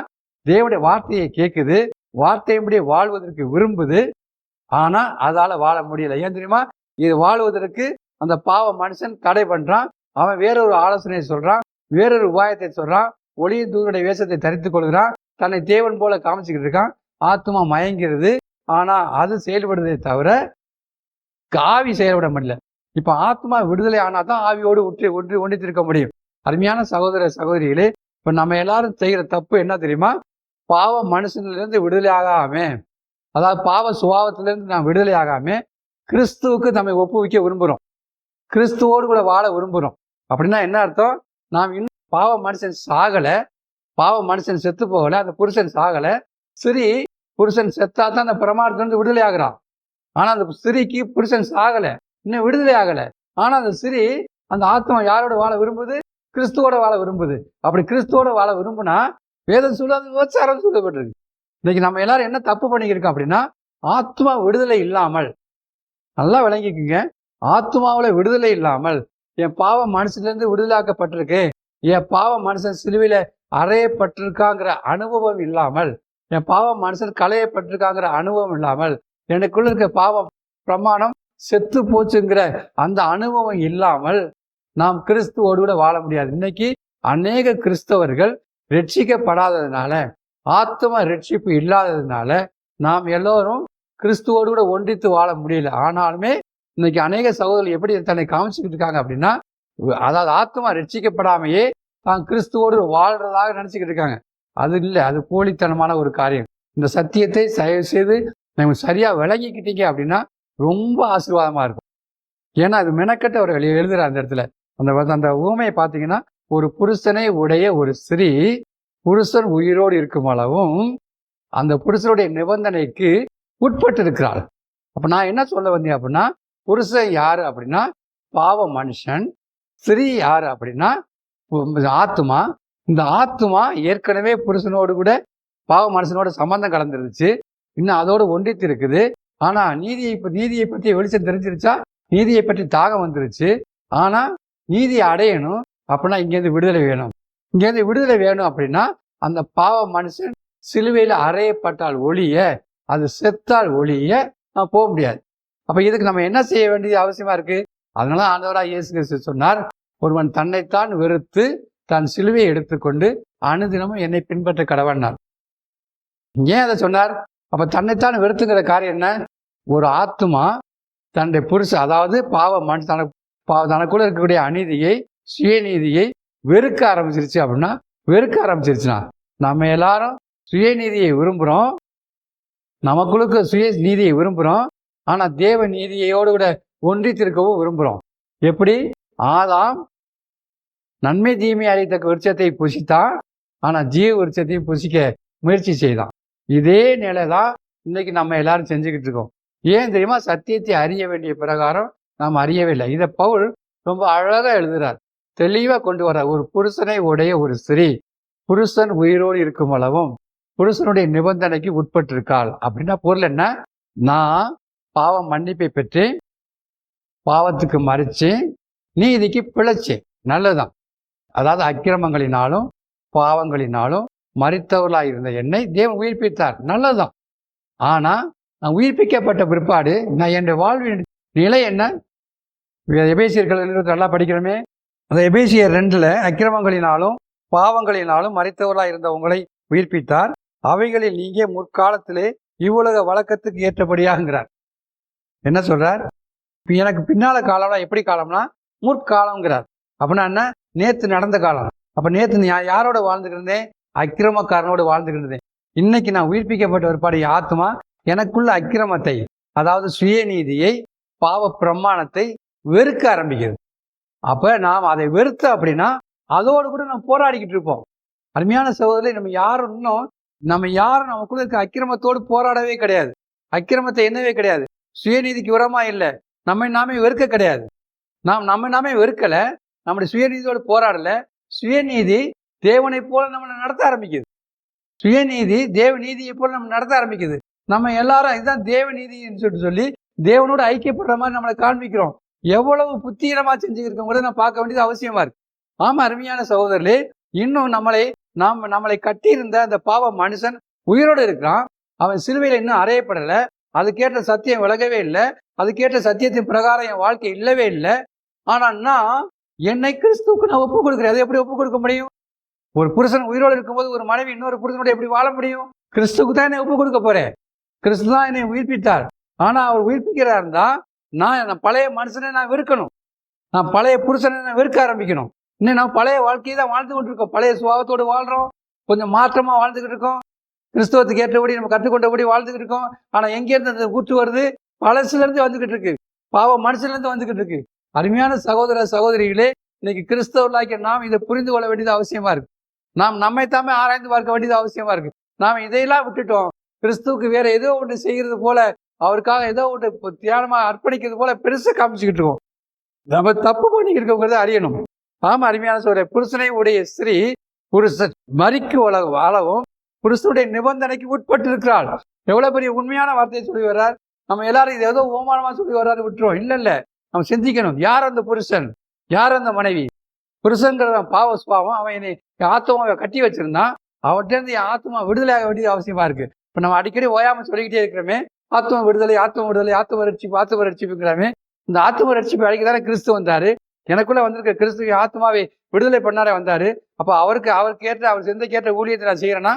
தேவனுடைய வார்த்தையை கேட்குது, வார்த்தையின்படி வாழ்வதற்கு விரும்புது. ஆனா அதால வாழ முடியல. ஏன் தெரியுமா? இது வாழ்வதற்கு அந்த பாவ மனுஷன் தடை பண்றான். அவன் வேறொரு ஆலோசனையை சொல்றான், வேறொரு உபாயத்தை சொல்றான், ஒளியின் தூதனுடைய வேஷத்தை தரித்துக் கொள்கிறான், தன்னை தேவன் போல காமிச்சுக்கிட்டு இருக்கான். ஆத்மா மயங்கிறது. ஆனா அது செயல்படுறதே தவிர ஆவி செயல்பட முடியல. இப்ப ஆத்மா விடுதலை ஆனா தான் ஆவியோடு ஒன்றித்திருக்க முடியும். அருமையான சகோதர சகோதரிகளே, இப்ப நம்ம எல்லாரும் செய்கிற தப்பு என்ன தெரியுமா? பாவ மனுஷனிலிருந்து விடுதலை ஆகாம, அதாவது பாவ சுபாவத்திலிருந்து நாம் விடுதலை ஆகாம கிறிஸ்துவுக்கு நம்மை ஒப்புவிக்க விரும்புகிறோம், கிறிஸ்துவோடு கூட வாழ விரும்புகிறோம். அப்படின்னா என்ன அர்த்தம்? நாம் இன்னும் பாவ மனுஷன் சாகலை, பாவ மனுஷன் செத்து போகலை, அந்த புருஷன் சாகலை. ஸ்திரீ புருஷன் செத்தா தான் அந்த பிரமாணத்திலிருந்து விடுதலை ஆகிறான். ஆனால் அந்த ஸ்திரீக்கு புருஷன் சாகலை, இன்னும் விடுதலை ஆகலை. ஆனால் அந்த ஸ்திரீ அந்த ஆத்மா யாரோட வாழ விரும்புது? கிறிஸ்துவோட வாழ விரும்புது. அப்படி கிறிஸ்துவோட வாழ விரும்புனா வேதம் சொல்லாத விபச்சாரம் சொல்லப்பட்டிருக்கு. இன்னைக்கு நம்ம எல்லாரும் என்ன தப்பு பண்ணிக்கிருக்கோம் அப்படின்னா, ஆத்மா விடுதலை இல்லாமல், நல்லா விளங்கிக்குங்க, ஆத்மாவில் விடுதலை இல்லாமல் என் பாவ மனுஷன்லேருந்து விடுதலாக்கப்பட்டிருக்கு, என் பாவ மனுஷன் சிலுவையில் அறையப்பட்டிருக்காங்கிற அனுபவம் இல்லாமல், என் பாவ மனுஷன் களையப்பட்டிருக்காங்கிற அனுபவம் இல்லாமல், எனக்குள்ள இருக்க பாவம் பிரமாணம் செத்து போச்சுங்கிற அந்த அனுபவம் இல்லாமல் நாம் கிறிஸ்துவோடு கூட வாழ முடியாது. இன்னைக்கு அநேக கிறிஸ்தவர்கள் ரட்சிக்கப்படாததுனால, ஆத்ம ரட்சிப்பு இல்லாததுனால நாம் எல்லோரும் கிறிஸ்துவோடு கூட ஒன்றித்து வாழ முடியல. ஆனாலுமே இன்னைக்கு அநேக சகோதரர்கள் எப்படி தன்னை காமிச்சுக்கிட்டு இருக்காங்க அப்படின்னா, அதாவது ஆத்மா ரட்சிக்கப்படாமையே தான் கிறிஸ்துவோடு வாழ்றதாக நினைச்சுக்கிட்டு இருக்காங்க. அது இல்லை, அது போலித்தனமான ஒரு காரியம். இந்த சத்தியத்தை தயவு செய்து நம்ம சரியா விளங்கிக்கிட்டீங்க அப்படின்னா ரொம்ப ஆசீர்வாதமா இருக்கும். ஏன்னா அது மெனக்கட்டு அவர் எழுதுற அந்த இடத்துல அந்த ஊமையை பார்த்தீங்கன்னா, ஒரு புருஷனை உடைய ஒரு ஸ்திரீ புருஷன் உயிரோடு இருக்கும் அளவும் அந்த புருஷனுடைய நிபந்தனைக்கு உட்பட்டு இருக்கிறாள். அப்ப நான் என்ன சொல்ல வந்தேன் அப்படின்னா, புருஷன் யாரு அப்படின்னா பாவ மனுஷன், ஸ்திரீ யாரு அப்படின்னா ஆத்மா. இந்த ஆத்மா ஏற்கனவே புருஷனோடு கூட பாவ மனுஷனோட சம்பந்தம் கலந்துருச்சு, இன்னும் அதோடு ஒன்றித்து இருக்குது. ஆனா நீதியை பற்றி வெளிச்சம் தெரிஞ்சிருச்சா, நீதியை பற்றி தாகம் வந்துருச்சு. ஆனா நீதியை அடையணும் அப்படின்னா இங்கேருந்து விடுதலை வேணும். இங்கேருந்து விடுதலை வேணும் அப்படின்னா அந்த பாவ மனுஷன் சிலுவையில் அறையப்பட்டால் ஒழிய, அது செத்தால் ஒழிய நான் போக முடியாது. அப்ப இதுக்கு நம்ம என்ன செய்ய வேண்டியது அவசியமா இருக்கு? அதனால ஆண்டவராக இயேசு கிறிஸ்து சொன்னார், ஒருவன் தன்னைத்தான் வெறுத்து தன் சிலுவையை எடுத்துக்கொண்டு அனுதினமும் என்னை பின்பற்ற கடவன்னார். ஏன் அதை சொன்னார்? அப்ப தன்னைத்தான் வெறுத்துங்கிற காரியம் என்ன? ஒரு ஆத்மா தன்னுடைய புருஷன், அதாவது பாவ மனுஷன் தனக்குள்ள இருக்கக்கூடிய அநீதியை, சுயநீதியை வெறுக்க ஆரம்பிச்சிருச்சு. அப்படின்னா வெறுக்க ஆரம்பிச்சிருச்சுன்னா நம்ம எல்லாரும் சுயநீதியை விரும்புகிறோம், நமக்குள்ளுக்கு சுய நீதியை விரும்புகிறோம். ஆனால் தேவ நீதியோடு கூட ஒன்றித்திருக்கவும் விரும்புகிறோம். எப்படி? ஆதாம் நன்மை தீமை அறியத்தக்க விருட்சத்தை புசித்தான், ஆனால் ஜீவ விருட்சத்தையும் புசிக்க முயற்சி செய்தான். இதே நிலை தான் இன்னைக்கு நம்ம எல்லாரும் செஞ்சுக்கிட்டு இருக்கோம். ஏன் தெரியுமா? சத்தியத்தை அறிய வேண்டிய பிரகாரம் நாம் அறியவே இல்லை. இதை பவுல் ரொம்ப அழகாக எழுதுகிறார், தெளிவாக கொண்டு வர்றார். ஒரு புருஷனை உடைய ஒரு ஸ்திரீ புருஷன் உயிரோடு இருக்கும் அளவும் புருஷனுடைய நிபந்தனைக்கு உட்பட்டிருக்காள். அப்படின்னா பொருள் என்ன? நான் பாவம் மன்னிப்பை பெற்று பாவத்துக்கு மறிச்சேன், நீதிக்கு பிழைச்சேன், நல்லதுதான். அதாவது அக்கிரமங்களினாலும் பாவங்களினாலும் மரித்தவர்களாக இருந்த என்னை தேவன் உயிர்ப்பித்தார், நல்லதுதான். ஆனா நான் உயிர்ப்பிக்கப்பட்ட பிற்பாடு நான் என்னுடைய வாழ்வின் நிலை என்ன? எபேசியர்கள் நல்லா படிக்கிறோமே, அந்த எபேசியர் 2 அக்கிரமங்களினாலும் பாவங்களினாலும் மரித்தவர்களாக இருந்த உங்களை உயிர்ப்பித்தார், அவைகளில் நீங்க முற்காலத்திலே இவ்வுலக வழக்கத்துக்கு ஏற்றபடியாகிறார். என்ன சொல்றார்? இப்போ எனக்கு பின்னால காலம்னா எப்படி காலம்னா முற்காலம்ங்கிறார். அப்படின்னா என்ன? நேற்று நடந்த காலம். அப்போ நேற்று யாரோட வாழ்ந்துட்டு இருந்தேன்? அக்கிரமக்காரனோடு வாழ்ந்துட்டு இருந்தேன். இன்னைக்கு நான் உயிர்ப்பிக்கப்பட்ட ஒருபாடு ஆத்மா எனக்குள்ள அக்கிரமத்தை, அதாவது சுயநீதியை, பாவ பிரமாணத்தை வெறுக்க ஆரம்பிக்குது. அப்போ நாம் அதை வெறுத்த அப்படின்னா அதோடு கூட நம்ம போராடிக்கிட்டு இருப்போம். அருமையான சகோதரரை, நம்ம யாரும் நமக்குள்ள இருக்க அக்கிரமத்தோடு போராடவே கிடையாது. அக்கிரமத்தை என்னவே கிடையாது. சுயநீதிக்கு உரமா இல்லை. நம்மை நாமே வெறுக்க கிடையாது. நம்மை நாமே வெறுக்கல, நம்முடைய சுயநீதியோடு போராடல. சுயநீதி தேவனை போல நம்மளை நடத்த ஆரம்பிக்குது. சுயநீதி தேவ நீதியை போல நம்ம நடத்த ஆரம்பிக்குது. நம்ம எல்லாரும் இதுதான் தேவ நீதின்னு சொல்லி தேவனோடு ஐக்கியப்படுற மாதிரி நம்மளை காண்பிக்கிறோம். எவ்வளவு புத்தீனமா செஞ்சுருக்கோங்கிறத நான் பார்க்க வேண்டியது அவசியமா இருக்கு. ஆமா அருமையான சகோதரர்களே, இன்னும் நம்மளை கட்டியிருந்த அந்த பாவ மனுஷன் உயிரோடு இருக்கிறான். அவன் சிலுவையில் இன்னும் அறையப்படலை. அதுக்கேற்ற சத்தியம் விலகவே இல்லை. அதுக்கேற்ற சத்தியத்தின் பிரகாரம் என் வாழ்க்கை இல்லவே இல்லை. ஆனால் நான் என்னை கிறிஸ்துவுக்கு நான் ஒப்புக் கொடுக்குறேன். அதை எப்படி ஒப்புக் கொடுக்க முடியும்? ஒரு புருஷன் உயிரோடு இருக்கும்போது ஒரு மனைவி இன்னொரு புருஷனோட எப்படி வாழ முடியும்? கிறிஸ்துவுக்கு தான் என்னை ஒப்புக் கொடுக்க போறேன். கிறிஸ்து தான் என்னை உயிர்ப்பித்தார். ஆனால் அவர் உயிர்ப்பிக்கிறா இருந்தா நான் பழைய மனுஷனை நான் வெறுக்கணும். நான் பழைய புருஷனை நான் வெறுக்க ஆரம்பிக்கணும். இன்னும் நான் பழைய வாழ்க்கையை தான் வாழ்ந்து கொண்டு இருக்கோம். பழைய சுபாவத்தோடு வாழ்கிறோம். கொஞ்சம் மாற்றமாக வாழ்ந்துக்கிட்டு இருக்கோம். கிறிஸ்துவத்துக்கு ஏற்றபடி நம்ம கற்றுக்கொண்டபடி வாழ்ந்துக்கிட்டு இருக்கோம். ஆனால் எங்கேருந்து அந்த கூற்று வருது? பழசுலேருந்து வந்துக்கிட்டு இருக்கு. பாவம் மனுஷன்லேருந்து வந்துக்கிட்டு இருக்கு. அருமையான சகோதர சகோதரிகளே, இன்னைக்கு கிறிஸ்தவர்களாகிய நாம் இதை புரிந்து கொள்ள வேண்டியது அவசியமா இருக்கு. நாம் நம்மைத்தாமே ஆராய்ந்து பார்க்க வேண்டியது அவசியமா இருக்கு. நாம் இதையெல்லாம் விட்டுட்டோம். கிறிஸ்துவுக்கு வேற ஏதோ ஒன்று செய்கிறது போல, அவருக்காக ஏதோ ஒன்று தியானமாக அர்ப்பணிக்கிறது போல பெருசாக காமிச்சுக்கிட்டு இருக்கோம். நம்ம தப்பு பண்ணிக்கிட்டு இருக்கோங்கிறத அறியணும். ஆமா அருமையான சகோதரரே, புருஷனை உடைய ஸ்திரீ புருஷன் மறிக்கு வாழவும் புருஷனுடைய நிபந்தனைக்கு உட்பட்டு இருக்கிறாள். எவ்வளவு பெரிய உண்மையான வார்த்தையை சொல்லி வர்றார். நம்ம எல்லாரும் இது ஏதோ ஓமானமா சொல்லி வர்றாரு விட்டுறோம். இல்ல நம்ம சிந்திக்கணும். யார் அந்த புருஷன், யார் அந்த மனைவி? புருஷன்கிறதான் பாவ சுபாவம். அவன் என்னை ஆத்மாவை கட்டி வச்சிருந்தான். அவன்கிட்ட இருந்து என் ஆத்மா விடுதலை ஆக வேண்டியது அவசியமா இருக்கு. இப்போ நம்ம அடிக்கடி ஓயாம சொல்லிக்கிட்டே இருக்கிறோமே, ஆத்ம விடுதலை, ஆத்ம விடுதலை, ஆத்ம ரட்சிப்புங்கிறாமே. இந்த ஆத்ம ரட்சிப்பு அழைக்க தானே கிறிஸ்து வந்தாரு. எனக்குள்ள வந்திருக்க கிறிஸ்து ஆத்மாவை விடுதலை பண்ணாரே வந்தாரு. அப்போ அவருக்கு ஏற்ற அவர் சிந்தைக்கேற்ற ஊழியத்தை நான் செய்யறேன்னா,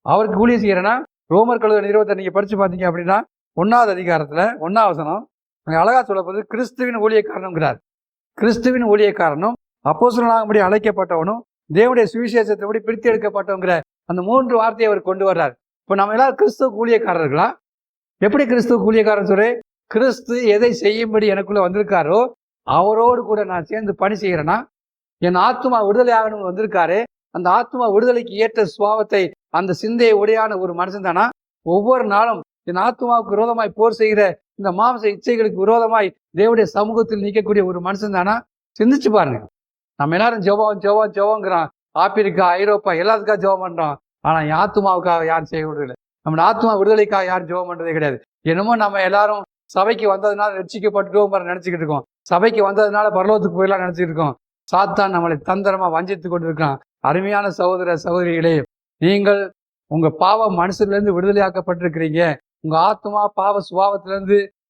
அவருக்கு ஊழியம் செய்யறேன்னா, ரோமர் கழுத நிறுவத்தை நீங்க படிச்சு பார்த்தீங்க அப்படின்னா 1வது அதிகாரத்துல 1ஆம் வசனம் அழகா சொல்லப்படுது. கிறிஸ்துவின் ஊழியக்காரனுங்கிறார். கிறிஸ்துவின் ஊழியக்காரனும் அப்போஸ்தலனாகும்படி அழைக்கப்பட்டவனும் தேவனுடைய சுவிசேஷத்தைப்படி பிரித்து எடுக்கப்பட்டவங்கிற அந்த 3 வார்த்தையை அவர் கொண்டு வர்றார். இப்போ நம்ம எல்லாரும் கிறிஸ்துவ ஊழியக்காரர்களா? எப்படி கிறிஸ்துவ ஊழியக்காரன் சொல்றேன்? கிறிஸ்து எதை செய்யும்படி எனக்குள்ள வந்திருக்காரோ அவரோடு கூட நான் சேர்ந்து பணி செய்கிறேன்னா, என் ஆத்மா விடுதலை ஆகணும்னு வந்திருக்காரு. அந்த ஆத்மா விடுதலைக்கு ஏற்ற சுபாவத்தை, அந்த சிந்தையை உடையான ஒரு மனுஷன் தானா? ஒவ்வொரு நாளும் என் ஆத்மாவுக்கு விரோதமாய் போர் செய்கிற இந்த மாம்ச இச்சைகளுக்கு விரோதமாய் தேவனுடைய சமூகத்தில் நிற்கக்கூடிய ஒரு மனுஷன் தானா? சிந்திச்சு பாருங்க. நம்ம எல்லாரும் ஜெபங்கிறோம். ஆப்பிரிக்கா, ஐரோப்பா எல்லாத்துக்காக ஜெபம் பண்றோம். ஆனா என் ஆத்மாவுக்காக யாரும் செய்ய விடுறதில்லை. நம்ம ஆத்மா விடுதலைக்காக யாரும் ஜெபம் பண்றதே கிடையாது. என்னமோ நம்ம எல்லாரும் சபைக்கு வந்ததுனால ரட்சிக்கப்பட்டுட்டோம் நினைச்சுக்கிட்டு இருக்கோம். சபைக்கு வந்ததுனால பரலோகத்துக்கு போயிடலாம் நினைச்சிட்டு இருக்கோம். சாத்தான் நம்மளை தந்திரமா வஞ்சித்து கொண்டு இருக்கான். அருமையான சகோதர சகோதரிகளே, நீங்கள் உங்க பாவ மனுஷன்லேருந்து விடுதலையாக்கப்பட்டிருக்கிறீங்க. உங்க ஆத்மா பாவ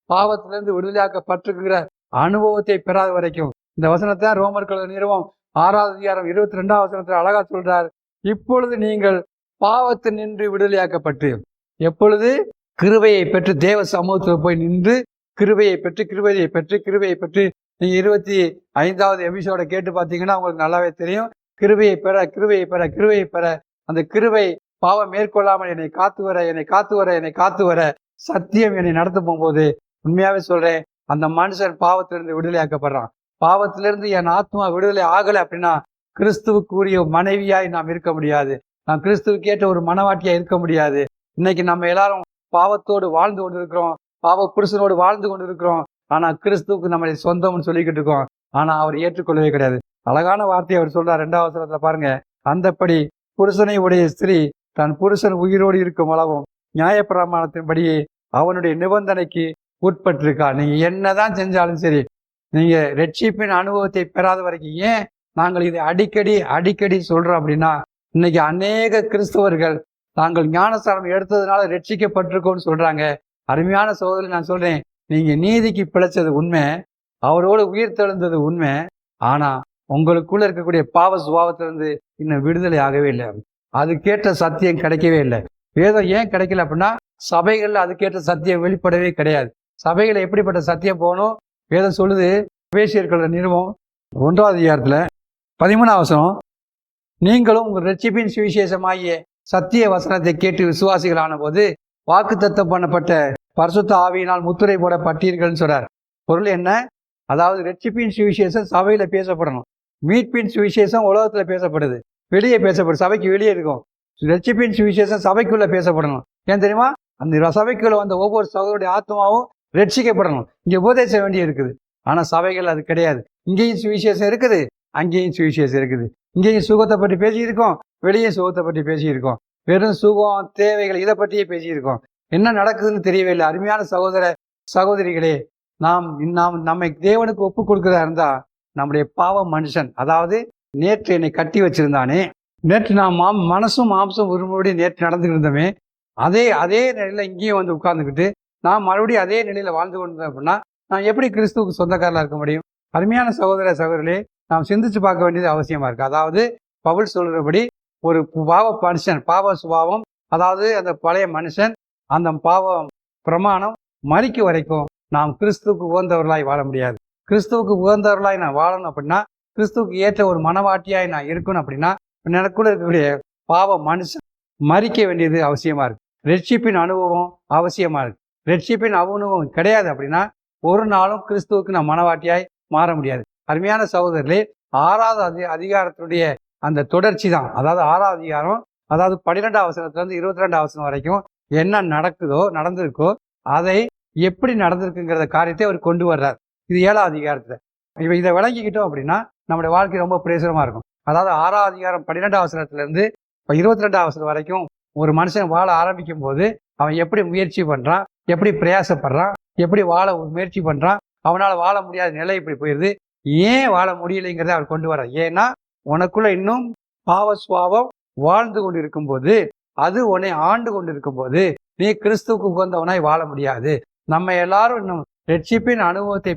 பாவத்திலிருந்து விடுதலையாக்கப்பட்டிருக்கிற அனுபவத்தை பெறாத வரைக்கும் இந்த வசனத்தை ரோமர் கழுத நிறுவம் 6வது அதிகாரம் 22ஆம் வசனத்தில் அழகா சொல்றார். இப்பொழுது நீங்கள் பாவத்தில் நின்று விடுதலையாக்கப்பட்டு, எப்பொழுது கிருபையை பெற்று தேவ சமூகத்தில் போய் நின்று கிருபையை பெற்று நீங்க 25வது எபிசோட கேட்டு பார்த்தீங்கன்னா உங்களுக்கு நல்லாவே தெரியும். கிருபையை பெற அந்த கிருபை பாவம் மேற்கொள்ளாமல் என்னை காத்து வர சத்தியம் என்னை நடத்த போகும்போது உண்மையாவே சொல்றேன், அந்த மனுஷன் பாவத்திலிருந்து விடுதலையாக்கப்படுறான். பாவத்திலிருந்து என் ஆத்மா விடுதலை ஆகலை அப்படின்னா கிறிஸ்துவுக்குரிய மனைவியாய் நாம் இருக்க முடியாது. நாம் கிறிஸ்துவுக்கு ஏற்ற ஒரு மனவாட்டியா இருக்க முடியாது. இன்னைக்கு நம்ம எல்லாரும் பாவத்தோடு வாழ்ந்து கொண்டு இருக்கிறோம். பாவ புருஷனோடு வாழ்ந்து கொண்டு இருக்கிறோம். ஆனா கிறிஸ்துவுக்கு நம்மளை சொந்தம்னு சொல்லிக்கிட்டு இருக்கோம். ஆனா அவர் ஏற்றுக்கொள்ளவே கிடையாது. அழகான வார்த்தையை அவர் சொல்றார் 2வது வசனத்துல பாருங்க. அந்தப்படி புருஷனை உடைய ஸ்திரீ தன் புருஷன் உயிரோடு இருக்கும் அளவும் நியாயப்பிரமாணத்தின்படியே அவனுடைய நிபந்தனைக்கு உட்பட்டிருக்கா. நீங்க என்னதான் செஞ்சாலும் சரி, நீங்க ரட்சிப்பின் அனுபவத்தை பெறாத வரைக்கும், ஏன் நாங்கள் இதை அடிக்கடி சொல்றோம் அப்படின்னா, இன்னைக்கு அநேக கிறிஸ்தவர்கள் தாங்கள் ஞானஸ்தானம் எடுத்ததுனால ரட்சிக்கப்பட்டிருக்கோம்னு சொல்றாங்க. அருமையான சகோதரி, நான் சொல்றேன், நீங்க நீதிக்கு பிழைச்சது உண்மை, அவரோடு உயிர் தெழுந்தது உண்மை. ஆனா உங்களுக்குள்ள இருக்கக்கூடிய பாவ சுபாவத்திலிருந்து இன்னும் விடுதலை ஆகவே இல்லை. அதுக்கேற்ற சத்தியம் கிடைக்கவே இல்லை. வேதம் ஏன் கிடைக்கல அப்படின்னா, சபைகள்ல அதுக்கேற்ற சத்தியம் வெளிப்படவே கிடையாது. சபைகளை எப்படிப்பட்ட சத்தியம் போகணும்? வேதம் சொல்லுது, எபேசியர்கள் நிறுவம் 1வது அதிகாரத்தில் 13வது வசனம், நீங்களும் உங்கள் ரட்சிப்பின் சுவிசேஷமாகிய சத்திய வசனத்தை கேட்டு விசுவாசிகளான போது வாக்குத்தத்தம் பண்ணப்பட்ட பரிசுத்த ஆவியினால் முத்திரை போடப்பட்டீர்கள்னு சொல்றார். பொருள் என்ன? அதாவது ரட்சிப்பின் சுவிசேஷம் சபையில பேசப்படணும். மீட்பின் சுவிசேஷம் உலகத்துல பேசப்படுது, வெளியே பேசப்படுது, சபைக்கு வெளியே இருக்கும். ரட்சிப்பின் சுவிசேஷம் சபைக்குள்ள பேசப்படணும். ஏன் தெரியுமா? அந்த சபைக்குள்ள வந்த ஒவ்வொரு சகோதரருடைய ஆத்மாவும் ரட்சிக்கப்படணும். இங்க உபதேச வேண்டி இருக்குது. ஆனா சபைகள் அது கிடையாது. இங்கேயும் சுவிசேஷம் இருக்குது, அங்கேயும் சுவிசேஷம் இருக்குது. இங்கேயும் சுகத்தை பற்றி பேசியிருக்கோம், வெளியே சுகத்தை பற்றி பேசியிருக்கோம். வெறும் சுகம் தேவைகள் இதை பற்றியே பேசியிருக்கோம். என்ன நடக்குதுன்னு தெரியவே இல்லை. அருமையான சகோதர சகோதரிகளே, நாம் நம்மை தேவனுக்கு ஒப்பு கொடுக்கிறதா இருந்தா நம்முடைய பாவ மனுஷன், அதாவது நேற்று என்னை கட்டி வச்சிருந்தானே, நேற்று நான் மனசும் மாம்சம் விரும்படி நேற்று நடந்துகிட்டு இருந்தோமே, அதே நிலையில இங்கேயும் வந்து உட்கார்ந்துக்கிட்டு நான் மறுபடியும் அதே நிலையில வாழ்ந்து கொண்டிருந்தேன் அப்படின்னா நான் எப்படி கிறிஸ்துவுக்கு சொந்தக்காரலாக இருக்க முடியும்? அருமையான சகோதர சகோதரிகளே, நாம் சிந்திச்சு பார்க்க வேண்டியது அவசியமா இருக்கு. அதாவது பவுல் சொல்றபடி ஒரு பாவ மனுஷன், பாவ சுபாவம், அதாவது அந்த பழைய மனுஷன், அந்த பாவ பிரமாணம் மறிக்க வரைக்கும் நாம் கிறிஸ்துவுக்கு உகந்தவர்களாய் வாழ முடியாது. கிறிஸ்துவுக்கு உகந்தவர்களாய் நான் வாழணும் அப்படின்னா, கிறிஸ்துவுக்கு ஏற்ற ஒரு மனவாட்டியாய் நான் இருக்கணும் அப்படின்னா, எனக்குள்ள இருக்கக்கூடிய பாவ மனுஷன் மறிக்க வேண்டியது அவசியமா இருக்கு. ரட்சிப்பின் அனுபவம் அவசியமா இருக்கு. ரட்சிப்பின் அனுபவம் கிடையாது அப்படின்னா ஒரு நாளும் கிறிஸ்துவுக்கு நான் மனவாட்டியாய் மாற முடியாது. அருமையான சகோதரர்களே, 6வது அதிகாரத்துடைய அந்த தொடர்ச்சி தான். அதாவது 6வது அதிகாரம், அதாவது 12வது வசனத்திலிருந்து 22வது வசனம் வரைக்கும் என்ன நடந்திருக்கோ அதை எப்படி நடந்திருக்குங்கிறத காரியத்தை அவர் கொண்டு வர்றார். இது 7வது அதிகாரத்துல. இதை விளங்கிக்கிட்டோம் அப்படின்னா நம்முடைய வாழ்க்கை ரொம்ப பிரயோசனமா இருக்கும். அதாவது 6வது அதிகாரம் 12வது வசனத்திலிருந்து 22வது வசனம் வரைக்கும் ஒரு மனுஷன் வாழ ஆரம்பிக்கும் போது அவன் எப்படி முயற்சி பண்றான், எப்படி பிரயாசப்படுறான், எப்படி வாழ முயற்சி பண்றான், அவனால் வாழ முடியாத நிலை இப்படி போயிடுது, ஏன் வாழ முடியலைங்கிறத அவர் கொண்டு வர்றார். ஏன்னா உனக்குள்ள இன்னும் பாவ சுபாவம் வாழ்ந்து கொண்டு இருக்கும் போது, அது உன்னை ஆண்டு கொண்டு இருக்கும் போது நீ கிறிஸ்துவுக்கு உகந்தவனாய் வாழ முடியாது. நம்ம எல்லாரும் இன்னும் ரட்சிப்பின் அனுபவத்தை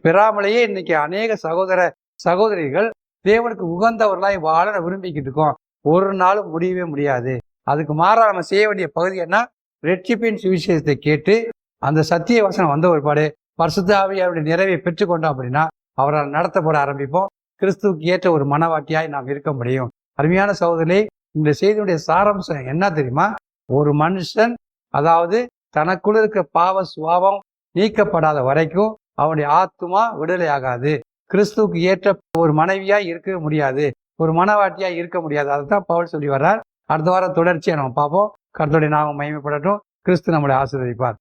பெறாமலேயே இன்னைக்கு அநேக சகோதர சகோதரிகள் தேவனுக்கு உகந்தவர்களாய் வாழ விரும்பிக்கிட்டு இருக்கோம். ஒரு நாளும் முடியவே முடியாது. அதுக்கு மாறாக நம்ம செய்ய வேண்டிய பகுதி என்ன? ரட்சிப்பின் சுவிசேஷத்தை கேட்டு அந்த சத்திய வசனம் வந்த ஒருபாடு பரிசுத்த ஆவியாருடைய நிறைவை பெற்றுக்கொண்டோம் அப்படின்னா அவரால் நடத்தப்பட ஆரம்பிப்போம். கிறிஸ்துவுக்கு ஏற்ற ஒரு மனவாட்டியாய் நாம் இருக்க முடியும். அருமையான சகோதரர்களே, இந்த செய்தியுடைய சாராம்சம் என்ன தெரியுமா? ஒரு மனுஷன், அதாவது தனக்குள்ள இருக்க பாவ சுபாவம் நீக்கப்படாத வரைக்கும் அவனுடைய ஆத்துமா விடுதலை ஆகாது. கிறிஸ்துவுக்கு ஏற்ற ஒரு மனைவியாய் இருக்க முடியாது, ஒரு மனவாட்டியாய் இருக்க முடியாது. அதுதான் பவுல் சொல்லி வர்றார். அடுத்த வாரம் தொடர்ச்சியை நம்ம பார்ப்போம். கர்த்தருடைய நாமம் மகிமைப்படட்டும். கிறிஸ்து நம்மளை ஆசீர்வதிப்பார்.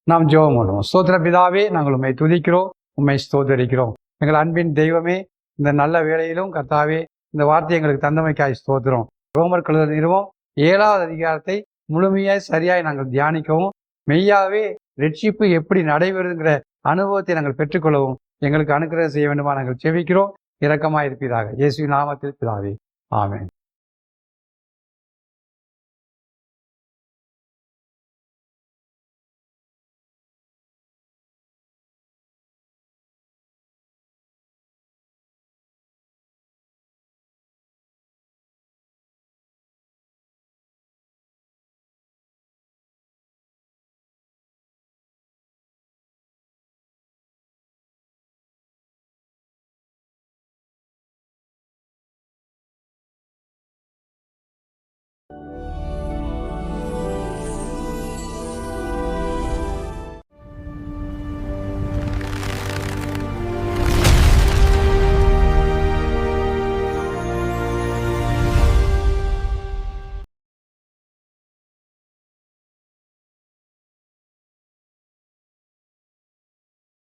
நாம் ஜெபம் பண்ணுவோம். ஸ்தோத்திர பிதாவே, நாங்கள் உம்மை துதிக்கிறோம், உம்மை ஸ்தோத்தரிக்கிறோம். எங்கள் அன்பின் தெய்வமே, இந்த நல்ல வேளையிலும் கர்த்தாவே இந்த வார்த்தை எங்களுக்கு தந்தமைக்காய் ஸ்தோத்திரம். ரோமர் கழுதல் நிறுவம் 7வது அதிகாரத்தை முழுமையாய் சரியாய் நாங்கள் தியானிக்கவும், மெய்யாகவே ரட்சிப்பு எப்படி நடைபெறுங்கிற அனுபவத்தை நாங்கள் பெற்றுக்கொள்ளவும் எங்களுக்கு அனுக்கிரகம் செய்ய வேண்டுமா நாங்கள் செபிக்கிறோம். இரக்கமாய் இருப்பதாக இயேசுவின் நாமத்தில் பிதாவே, ஆமென்.